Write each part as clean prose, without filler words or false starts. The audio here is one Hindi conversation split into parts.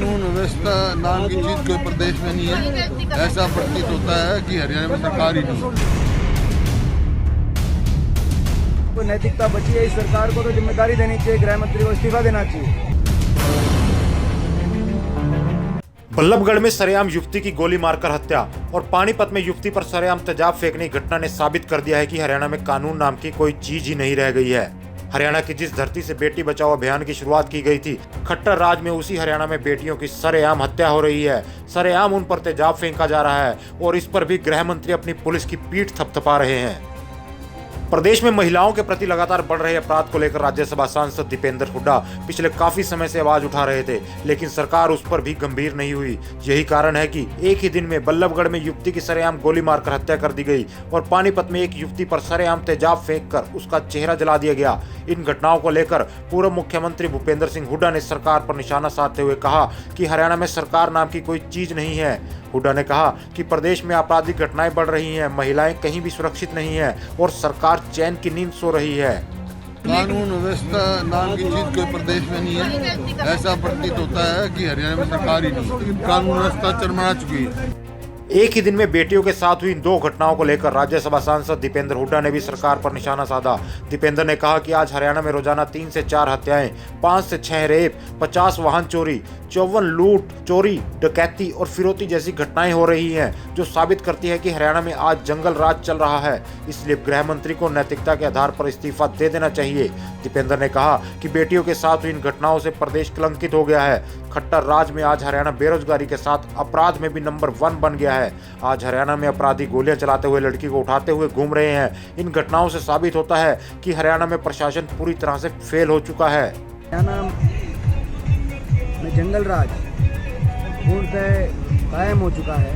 कानून व्यवस्था नाम की चीज कोई प्रदेश में नहीं है। ऐसा प्रतीत होता है कि हरियाणा में सरकार ही नहीं। कोई नैतिकता बची है इस सरकार को तो जिम्मेदारी देनी चाहिए, गृह मंत्री को इस्तीफा देना चाहिए। बल्लभगढ़ में सरेआम युवती की गोली मारकर हत्या और पानीपत में युवती पर सरेआम तेजाब फेंकने की घटना ने साबित कर दिया है कि हरियाणा में कानून नाम की कोई चीज ही नहीं रह गई है। हरियाणा की जिस धरती से बेटी बचाओ अभियान की शुरुआत की गई थी, खट्टर राज में उसी हरियाणा में बेटियों की सरेआम हत्या हो रही है। सरेआम उन पर तेजाब फेंका जा रहा है और इस पर भी गृह मंत्री अपनी पुलिस की पीठ थपथपा रहे हैं। प्रदेश में महिलाओं के प्रति लगातार बढ़ रहे अपराध को लेकर राज्यसभा सांसद दीपेंद्र हुड्डा पिछले काफी समय से आवाज उठा रहे थे, लेकिन सरकार उस पर भी गंभीर नहीं हुई। यही कारण है कि एक ही दिन में बल्लभगढ़ में युवती की सरेआम गोली मारकर हत्या कर दी गई और पानीपत में एक युवती पर सरेआम तेजाब फेंककर उसका चेहरा जला दिया गया। इन घटनाओं को लेकर पूर्व मुख्यमंत्री भूपेंद्र सिंह हुड्डा ने सरकार पर निशाना साधते हुए कहा कि हरियाणा में सरकार नाम की कोई चीज नहीं है। हुड्डा ने कहा कि प्रदेश में आपराधिक घटनाएं बढ़ रही हैं, महिलाएं कहीं भी सुरक्षित नहीं हैं और सरकार चैन की नींद सो रही है। कानून व्यवस्था नाम की चीज कोई प्रदेश में नहीं है। ऐसा प्रतीत होता है कि हरियाणा में सरकार ही नहीं। कानून व्यवस्था चरमरा चुकी है। एक ही दिन में बेटियों के साथ हुई इन दो घटनाओं को लेकर राज्यसभा सांसद दीपेंद्र हुड्डा ने भी सरकार पर निशाना साधा। दीपेंद्र ने कहा कि आज हरियाणा में रोजाना 3 से 4 हत्याएं, 5 से 6 रेप, 50 वाहन चोरी, 54 लूट, चोरी, डकैती और फिरौती जैसी घटनाएं हो रही हैं, जो साबित करती है कि हरियाणा में आज जंगल राज चल रहा है। इसलिए गृह मंत्री को नैतिकता के आधार पर इस्तीफा दे देना चाहिए। दीपेंद्र ने कहा कि बेटियों के साथ हुई इन घटनाओं से प्रदेश कलंकित हो गया है। खट्टर राज में आज हरियाणा बेरोजगारी के साथ अपराध में भी नंबर 1 बन गया है। आज हरियाणा में अपराधी गोलियां चलाते हुए लड़की को उठाते हुए घूम रहे हैं। इन घटनाओं से साबित होता है कि हरियाणा में प्रशासन पूरी तरह से फेल हो चुका है। हरियाणा में जंगल राज पूर्णतः कायम हो चुका है।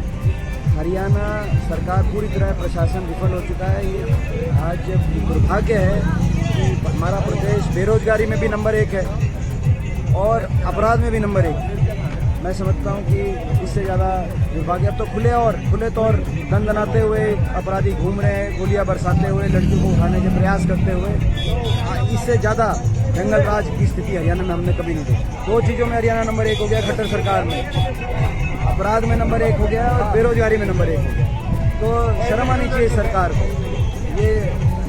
हरियाणा सरकार पूरी तरह प्रशासन विफल हो चुका है। ये आज दुर्भाग्य है कि हमारा प्रदेश बेरोजगारी में भी नंबर 1 है और अपराध में भी नंबर 1। मैं समझता हूँ कि इससे ज़्यादा दुर्भाग्य अब तो खुले तौर दंदनाते हुए अपराधी घूम रहे हैं, गोलियां बरसाते हुए, लड़कियों को उठाने के प्रयास करते हुए। इससे ज़्यादा जंगल राज की स्थिति हरियाणा में हमने कभी नहीं देखी। 2 चीज़ों में हरियाणा नंबर 1 हो गया खट्टर सरकार में, अपराध में नंबर 1 हो गया और बेरोजगारी में नंबर 1 हो गया। तो शर्म आनी चाहिए सरकार को। ये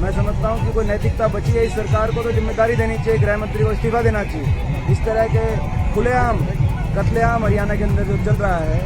मैं समझता हूँ कि कोई नैतिकता बची है इस सरकार को तो जिम्मेदारी देनी चाहिए, गृह मंत्री को इस्तीफा देना चाहिए। इस तरह के खुलेआम कत्लेआम हरियाणा के अंदर जो चल रहा है,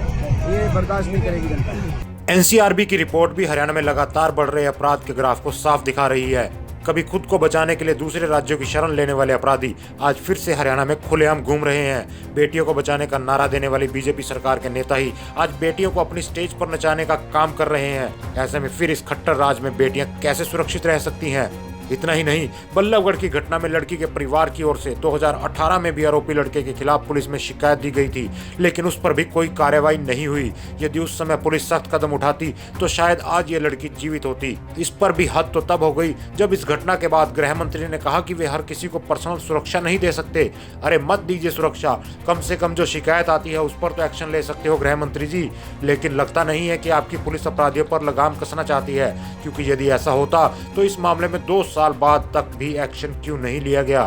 ये बर्दाश्त नहीं करेगी जनता। एनसीआरबी की रिपोर्ट भी हरियाणा में लगातार बढ़ रहे अपराध के ग्राफ को साफ दिखा रही है। कभी खुद को बचाने के लिए दूसरे राज्यों की शरण लेने वाले अपराधी आज फिर से हरियाणा में खुलेआम घूम रहे हैं। बेटियों को बचाने का नारा देने वाली बीजेपी सरकार के नेता ही आज बेटियों को अपनी स्टेज पर नचाने का काम कर रहे हैं। ऐसे में फिर इस खट्टर राज में बेटियां कैसे सुरक्षित रह सकती हैं? इतना ही नहीं, बल्लभगढ़ की घटना में लड़की के परिवार की ओर से 2018 में भी आरोपी लड़के के खिलाफ पुलिस में शिकायत दी गई थी, लेकिन उस पर भी कोई कार्रवाई नहीं हुई। यदि उस समय पुलिस सख्त कदम उठाती तो शायद आज ये लड़की जीवित होती। इस पर भी हद तो तब हो गई जब इस घटना के बाद गृह मंत्री ने कहा कि वे हर किसी को पर्सनल सुरक्षा नहीं दे सकते। अरे मत दीजिए सुरक्षा, कम से कम जो शिकायत आती है उस पर तो एक्शन ले सकते हो गृह मंत्री जी। लेकिन लगता नहीं है कि आपकी पुलिस अपराधियों पर लगाम कसना चाहती है, क्योंकि यदि ऐसा होता तो इस मामले में 2 साल बाद तक भी एक्शन क्यों नहीं लिया गया।